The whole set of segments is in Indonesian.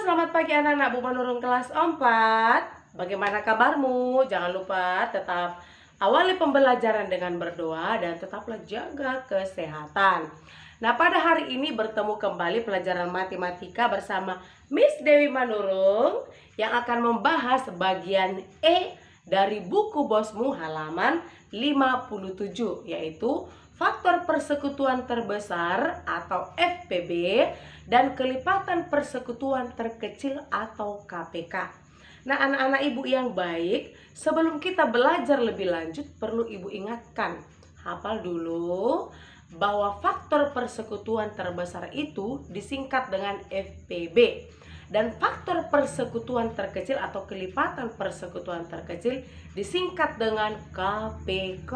selamat pagi anak-anak Bu Manurung kelas 4. Bagaimana kabarmu? Jangan lupa tetap awali pembelajaran dengan berdoa dan tetaplah jaga kesehatan. Nah, pada hari ini bertemu kembali pelajaran matematika bersama Miss Dewi Manurung yang akan membahas bagian E dari buku bosmu halaman 57, yaitu faktor persekutuan terbesar atau FPB dan kelipatan persekutuan terkecil atau KPK. Nah, anak-anak ibu yang baik, sebelum kita belajar lebih lanjut perlu ibu ingatkan, hafal dulu bahwa faktor persekutuan terbesar itu disingkat dengan FPB. Dan faktor persekutuan terkecil atau kelipatan persekutuan terkecil disingkat dengan KPK.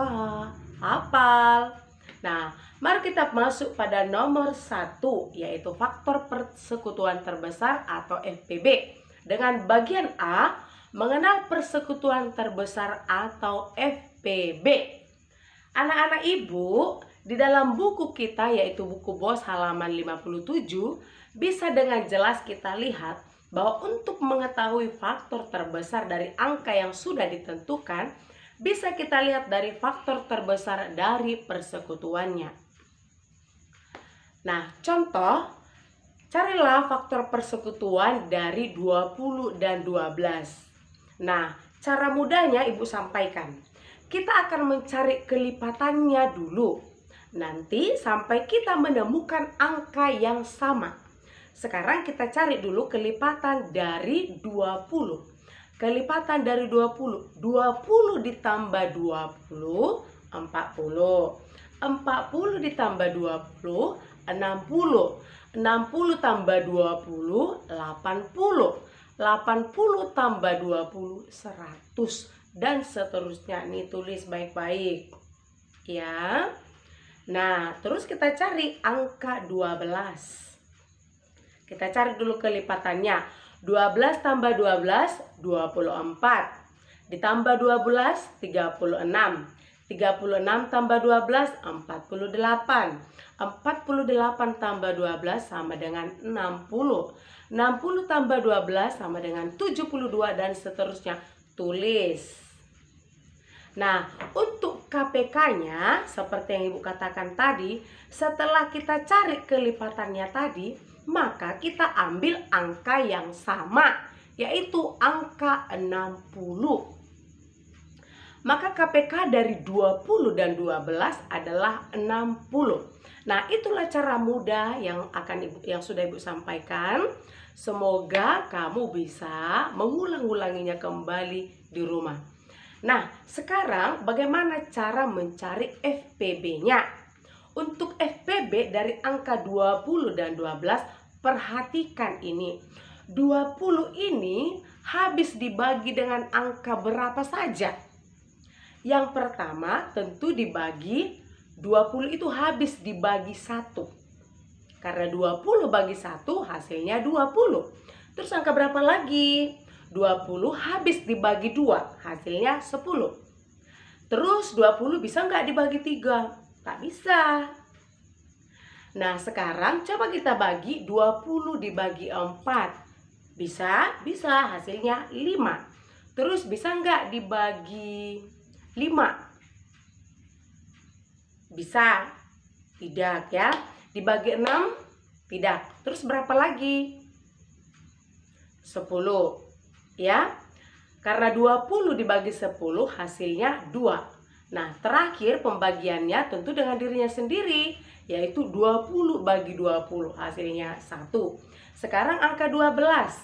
Hafal. Nah, mari kita masuk pada nomor 1, yaitu faktor persekutuan terbesar atau FPB. Dengan bagian A, mengenal persekutuan terbesar atau FPB. Anak-anak ibu, di dalam buku kita yaitu buku bos halaman 57, bisa dengan jelas kita lihat bahwa untuk mengetahui faktor terbesar dari angka yang sudah ditentukan, bisa kita lihat dari faktor terbesar dari persekutuannya. Nah, contoh, carilah faktor persekutuan dari 20 dan 12. Nah, cara mudahnya ibu sampaikan. Kita akan mencari kelipatannya dulu. Nanti sampai kita menemukan angka yang sama. Sekarang kita cari dulu kelipatan dari 20. Kelipatan dari 20. 20 ditambah 20, 40. 40 ditambah 20, 60. 60 tambah 20, 80. 80 tambah 20, 100. Dan seterusnya. Nih, tulis baik-baik. Ya. Nah, terus kita cari angka 12. Kita cari dulu kelipatannya. 12 tambah 12, 24. Ditambah 12, 36. 36 tambah 12, 48. 48 tambah 12 sama dengan 60. 60 tambah 12 sama dengan 72 dan seterusnya. Tulis. Nah, untuk KPK-nya, seperti yang ibu katakan tadi, setelah kita cari kelipatannya tadi, maka kita ambil angka yang sama, yaitu angka 60. Maka KPK dari 20 dan 12 adalah 60. Nah, itulah cara mudah yang sudah ibu sampaikan. Semoga kamu bisa mengulang-ulanginya kembali di rumah. Nah, sekarang bagaimana cara mencari FPB-nya? Untuk FPB dari angka 20 dan 12, perhatikan ini. 20 ini habis dibagi dengan angka berapa saja? Yang pertama tentu dibagi 20 itu habis dibagi 1. Karena 20 bagi 1 hasilnya 20. Terus angka berapa lagi? 20 habis dibagi 2, hasilnya 10. Terus 20 bisa nggak dibagi 3? Tak bisa. Nah, sekarang coba kita bagi 20 dibagi 4. Bisa? Bisa, hasilnya 5. Terus bisa nggak dibagi 5? Bisa? Tidak ya. Dibagi 6? Tidak. Terus berapa lagi? 10. Ya. Karena 20 dibagi 10 hasilnya 2. Nah, terakhir pembagiannya tentu dengan dirinya sendiri, yaitu 20 bagi 20, hasilnya 1. Sekarang angka 12.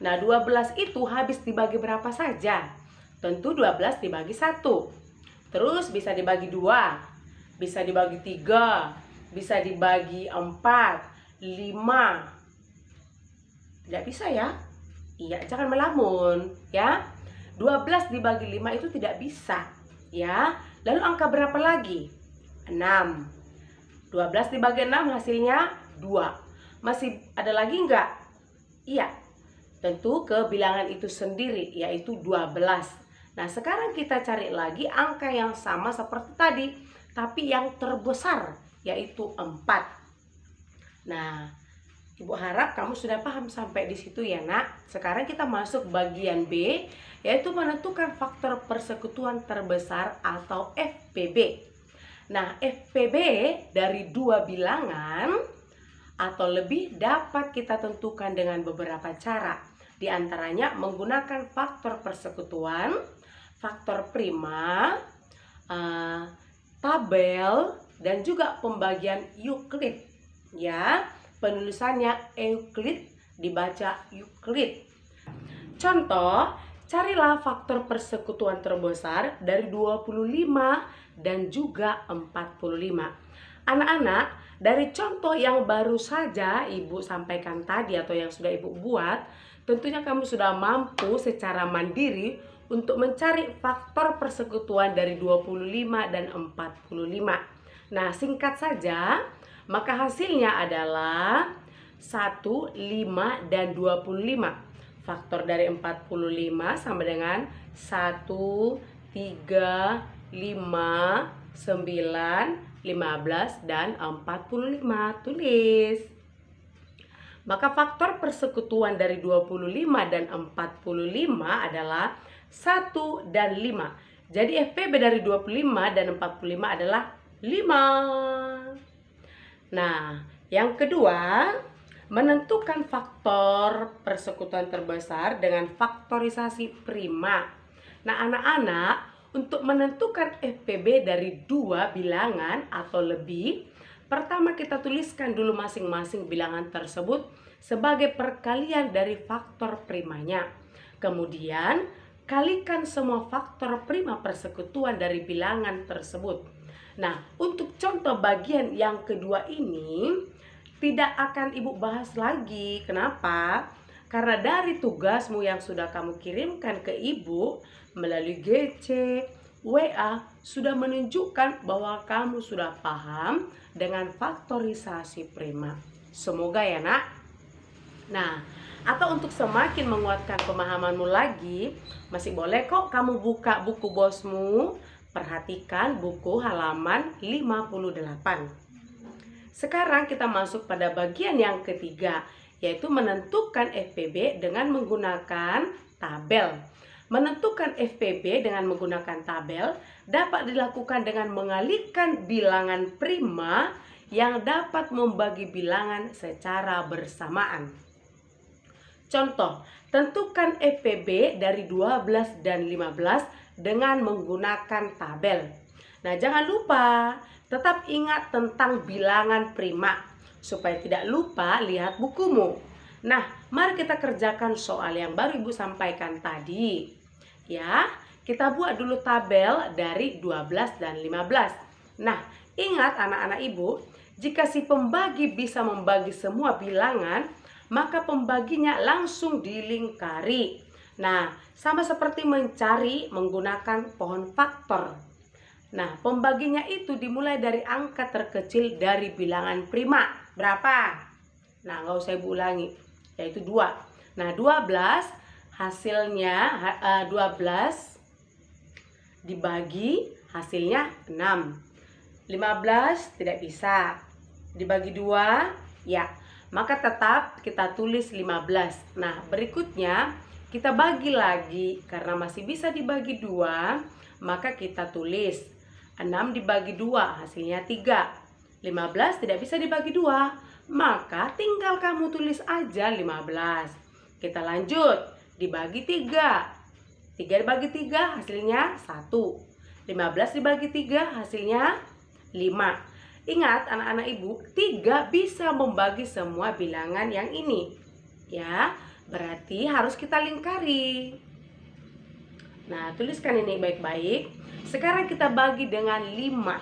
Nah, 12 itu habis dibagi berapa saja? Tentu 12 dibagi 1. Terus bisa dibagi 2, bisa dibagi 3, bisa dibagi 4, 5. Tidak bisa ya? Iya, jangan melamun ya. 12 dibagi 5 itu tidak bisa. Ya, lalu angka berapa lagi? 6. 12 dibagi 6 hasilnya 2. Masih ada lagi enggak? Iya. Tentu ke bilangan itu sendiri, yaitu 12. Nah, sekarang kita cari lagi angka yang sama seperti tadi, tapi yang terbesar, yaitu 4. Nah, Ibu harap kamu sudah paham sampai di situ ya nak. Sekarang kita masuk bagian B, yaitu menentukan faktor persekutuan terbesar atau FPB. Nah, FPB dari dua bilangan atau lebih dapat kita tentukan dengan beberapa cara. Di antaranya menggunakan faktor persekutuan, faktor prima, tabel, dan juga pembagian Euclid. Ya, penulisannya Euclid, dibaca Euclid. Contoh, carilah faktor persekutuan terbesar dari 25 dan juga 45. Anak-anak, dari contoh yang baru saja Ibu sampaikan tadi atau yang sudah Ibu buat, tentunya kamu sudah mampu secara mandiri untuk mencari faktor persekutuan dari 25 dan 45. Nah, singkat saja, maka hasilnya adalah 1, 5, dan 25. Faktor dari 45 sama dengan 1, 3, 5, 9, 15, dan 45. Tulis. Maka faktor persekutuan dari 25 dan 45 adalah 1 dan 5. Jadi FPB dari 25 dan 45 adalah 5. Nah, yang kedua, menentukan faktor persekutuan terbesar dengan faktorisasi prima. Nah, anak-anak, untuk menentukan FPB dari dua bilangan atau lebih, pertama kita tuliskan dulu masing-masing bilangan tersebut sebagai perkalian dari faktor primanya. Kemudian, kalikan semua faktor prima persekutuan dari bilangan tersebut. Nah, untuk contoh bagian yang kedua ini tidak akan Ibu bahas lagi. Kenapa? Karena dari tugasmu yang sudah kamu kirimkan ke Ibu melalui GC, WA, sudah menunjukkan bahwa kamu sudah paham dengan faktorisasi prima. Semoga ya nak. Nah, atau untuk semakin menguatkan pemahamanmu lagi, masih boleh kok kamu buka buku bosmu. Perhatikan buku halaman 58. Sekarang kita masuk pada bagian yang ketiga, yaitu menentukan FPB dengan menggunakan tabel. Menentukan FPB dengan menggunakan tabel dapat dilakukan dengan mengalihkan bilangan prima yang dapat membagi bilangan secara bersamaan. Contoh, tentukan FPB dari 12 dan 15 dengan menggunakan tabel. Nah, jangan lupa tetap ingat tentang bilangan prima. Supaya tidak lupa, lihat bukumu. Nah, mari kita kerjakan soal yang baru Ibu sampaikan tadi. Ya, kita buat dulu tabel dari 12 dan 15. Nah, ingat anak-anak Ibu, jika si pembagi bisa membagi semua bilangan, maka pembaginya langsung dilingkari. Nah, sama seperti mencari menggunakan pohon faktor. Nah, pembaginya itu dimulai dari angka terkecil dari bilangan prima. Berapa? Nah, nggak usah Ibu ulangi, yaitu 2. Nah, 12 hasilnya 12 dibagi hasilnya 6. 15 tidak bisa. Dibagi 2, ya. Maka tetap kita tulis 15. Nah, berikutnya kita bagi lagi. Karena masih bisa dibagi 2, maka kita tulis 6 dibagi 2, hasilnya 3. 15 tidak bisa dibagi 2, maka tinggal kamu tulis aja 15. Kita lanjut, dibagi 3. 3 dibagi 3, hasilnya 1. 15 dibagi 3, hasilnya 5. Ingat anak-anak Ibu, 3 bisa membagi semua bilangan yang ini. Ya, berarti harus kita lingkari. Nah, tuliskan ini baik-baik. Sekarang kita bagi dengan 5.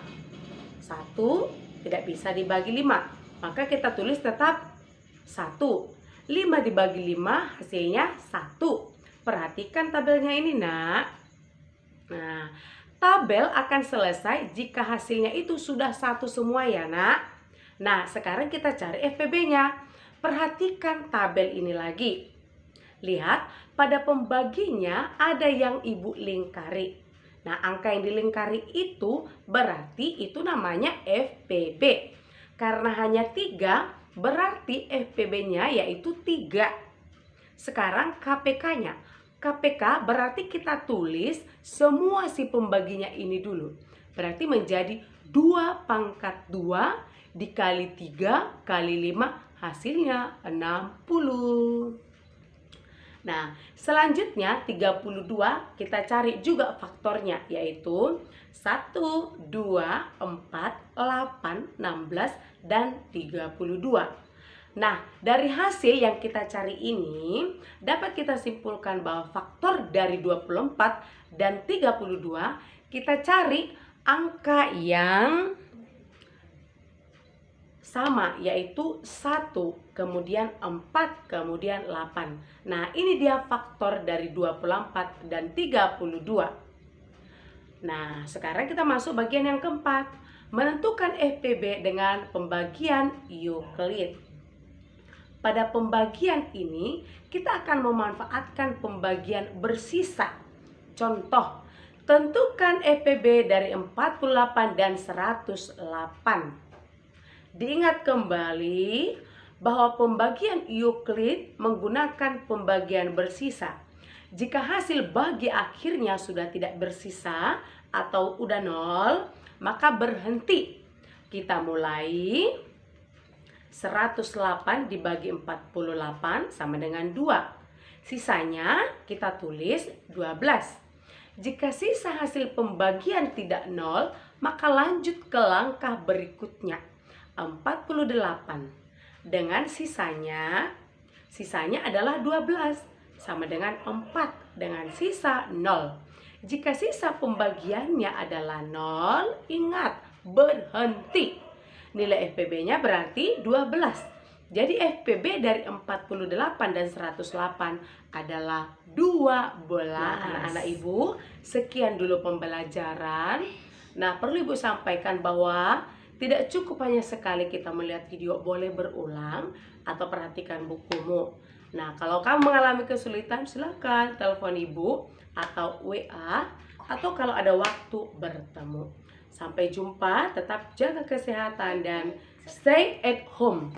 1 tidak bisa dibagi 5. Maka kita tulis tetap 1. 5 dibagi 5 hasilnya 1. Perhatikan tabelnya ini nak. Nah, tabel akan selesai jika hasilnya itu sudah 1 semua ya nak. Nah, sekarang kita cari FPB-nya. Perhatikan tabel ini lagi. Lihat, pada pembaginya ada yang Ibu lingkari. Nah, angka yang dilingkari itu berarti itu namanya FPB. Karena hanya 3, berarti FPB-nya yaitu 3. Sekarang KPK-nya. KPK berarti kita tulis semua si pembaginya ini dulu. Berarti menjadi 2 pangkat 2 dikali 3 kali 5 hasilnya 60. Nah, selanjutnya 32 kita cari juga faktornya, yaitu 1, 2, 4, 8, 16, dan 32. Nah, dari hasil yang kita cari ini dapat kita simpulkan bahwa faktor dari 24 dan 32 kita cari angka yang sama, yaitu 1, kemudian 4, kemudian 8. Nah, ini dia faktor dari 24 dan 32. Nah, sekarang kita masuk bagian yang keempat, menentukan FPB dengan pembagian Euclid. Pada pembagian ini, kita akan memanfaatkan pembagian bersisa. Contoh, tentukan FPB dari 48 dan 108. Diingat kembali bahwa pembagian Euclid menggunakan pembagian bersisa. Jika hasil bagi akhirnya sudah tidak bersisa atau udah 0, maka berhenti. Kita mulai 108 dibagi 48 sama dengan 2. Sisanya kita tulis 12. Jika sisa hasil pembagian tidak 0, maka lanjut ke langkah berikutnya. 48 dengan sisanya adalah 12 sama dengan 4 dengan sisa 0. Jika sisa pembagiannya adalah 0, ingat berhenti. Nilai FPB-nya berarti 12. Jadi FPB dari 48 dan 108 adalah 12. Anak-anak Ibu, sekian dulu pembelajaran. Nah, perlu Ibu sampaikan bahwa tidak cukup hanya sekali kita melihat video, boleh berulang atau perhatikan bukumu. Nah, kalau kamu mengalami kesulitan, silakan telepon Ibu atau WA, atau kalau ada waktu bertemu. Sampai jumpa, tetap jaga kesehatan dan stay at home.